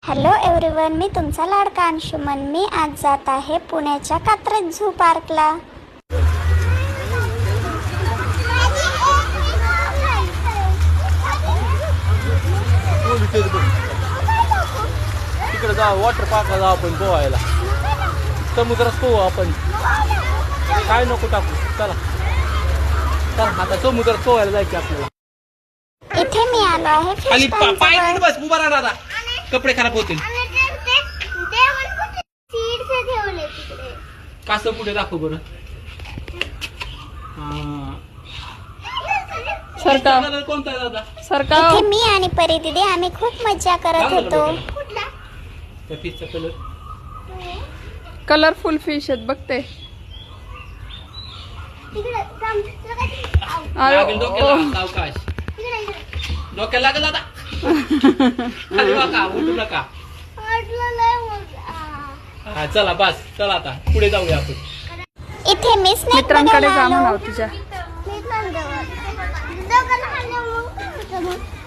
Hello everyone, मी तुमचा लाडका अंशुमन। मी आज जात आहे पुण्याच्या कात्रज झू पार्कला। तिकडे जाऊ, वॉटर पार्कला जाऊ आपण पोहायला, समुद्रात पोहू आपण। काय नको टाकू, चला चला आता समुद्रात पोहायला जायचं आपल्याला। इथे मी आलो आहे फिश पॉइंट। बस उभा राहा दादा, कपडे खराब होतील। कसं पुढे दाखव बरं। सरका कोणता आहे दादा? सरका इथे मी आणि परी दीदी आम्ही खूप मजा करत होतो। त्या फिशचा कलर कलरफुल फिश आहेत बघते। लागेल डोक्याला, सावकाश डोक्याला लागेल दादा। खाली वाका, उठू नका। हा चला बस, चला आता पुढे जाऊया आपण। इथे मी स्नेक मित्रांकडे जा बघायला म्हणाव आलो। तुझ्या।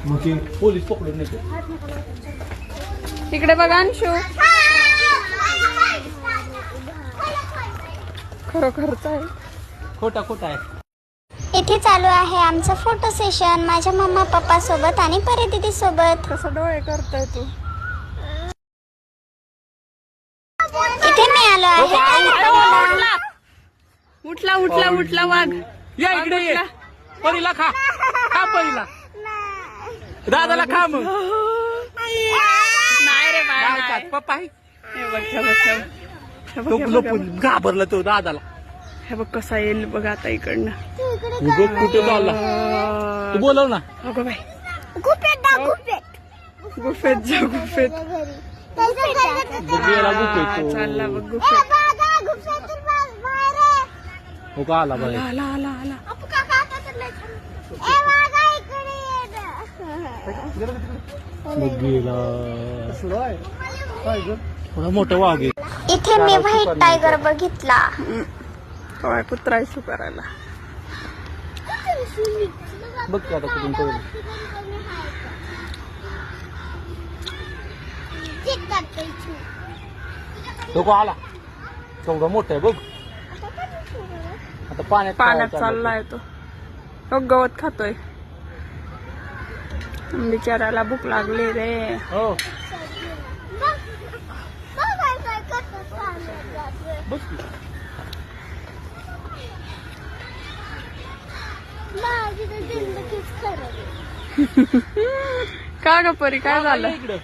मग ते पोलीस पकडून नेते। इकडे बघा अंशू, खरोखरच आहे। खोटा खोटा आहे। इथे चालू आहे आमचं फोटो सेशन माझ्या मम्मा पप्पा सोबत आणि परी दीदी सोबत। कसं डोळे करताय तू? इथे मी आलो आहे टायगर बघायला। उठला उठला उठला वाघ। या इकडे ये, परीला खा, खा परीला, दादाला खा। मग नाही रे बाळा, काय नाही। खात? पप्पा आहे? हे बघ, हे बघ, हे बघ. हे बघ, हे बघ, हे बघ. लपून घाबरला तो दादाला। हे बघ कसा येईल बघ आता इकडनं। उगाच कुठे चालला? तू बोलव ना। अगं बाई, गुपेत जा गुपेत। गुफेत जा गुफेत। गेला गुफेत हा, तो। चालला बघ गुफेत। हो का आला बाई। आला आला आला। मग गेला। थोडा मोठा वाघ आहे। इथे मी व्हाईट टायगर बघितला। काय कुत्रा इशू करायला। बघ की आता कुठून पडेल। तो का आला, केवढा मोठा आहे बघ। आता पाण्यात पाण्यात खेळायला चाललाय तो। हो, गवत खातोय। बिचाराला भूक लागली रे। हो बघ की। का ग परी, काय झालं? इकडं